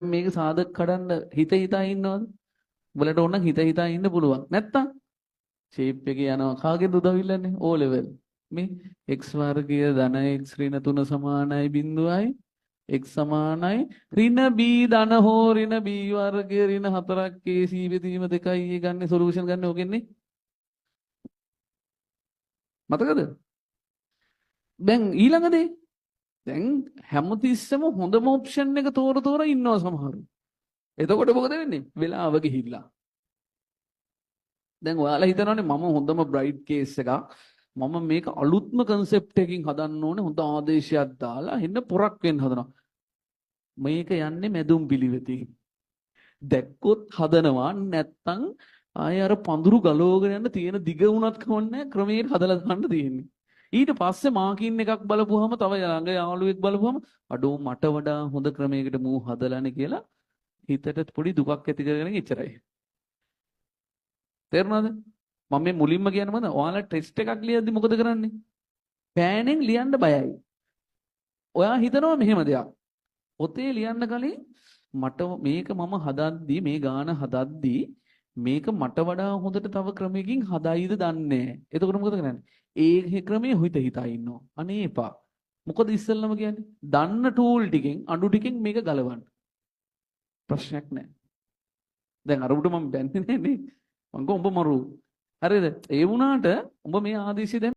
මේක සාධක කඩන්න හිත හිතා ඉන්නවද? උඹලට ඕන නම් හිත හිතා ඉන්න පුළුවන්. නැත්තම් ෂේප් එකේ යනවා. කාගෙද උදවිල්ලන්නේ? O level. මේ x වර්ගය ධන x ඍණ 3 සමානයි 0යි x සමානයි ඍණ b ධන හෝ ඍණ b වර්ගය ඍණ 4ක් a c බෙදීම 2යි ඒ ගන්න සොලියුෂන් ගන්න ඕකෙන්නේ. මතකද? දැන් ඊළඟ දේ. දැන් හැමතිස්සෙම හොඳම ඔප්ෂන් එක තෝර ඉන්නවා සමහරු. එතකොට මොකද වෙන්නේ? වෙලාව ගිහිල්ලා. දැන් ඔයාලා හිතනවානේ මම හොඳම බ්‍රයිට් කේස් එකක්. මම මේක අලුත්ම concept එකකින් හදන්න ඕනේ. හොඳ ආදේශයක් දාලා එන්න පොරක් වෙන්න හදනවා. මේක යන්නේ මැදුම් පිළිවෙතින්. දැක්කොත් හදනවා නැත්තම් ආය අර පඳුරු ගලවගෙන යන තියෙන දිග වුණත් කවන්නේ ක්‍රමයට හදලා ගන්න තියෙන්නේ. ඊට පස්සේ මාකින් එකක් බලපුවාම තව ළඟ යාළුවෙක් බලපුවාම අඩෝ මට වඩා හොඳ ක්‍රමයකට මූ හදලානේ කියලා හිතට පොඩි දුකක් ඇති කරගෙන ඉච්චරයි. තේරුණාද? මම මේ මුලින්ම කියන්නේ මොකද? ඔයාලා ටෙස්ට් එකක් ලියද්දි මොකද කරන්නේ? පෑනෙන් ලියන්න බයයි. ඔයා හිතනවා මෙහෙම දෙයක්. පොතේ ලියන්න කලින් මට මේක මම හදද්දී මේ ගාන හදද්දී මේක මට වඩා හොඳට තව ක්‍රමයකින් හදයිද දන්නේ නැහැ. එතකොට මොකද කරන්නේ? ඒ ක්‍රමයේ හිතා ඉන්නවා. අනේ එපා. මොකද ඉස්සෙල්ලම කියන්නේ? දන්න ටූල් ටිකෙන් අඩු ටිකෙන් මේක ගලවන්න. ප්‍රශ්නයක් නැහැ. දැන් අර උඩ මම බැන්නේ නේ. මං උඹ මරු. හරිද? ඒ වුණාට උඹ මේ ආදේශය දැන්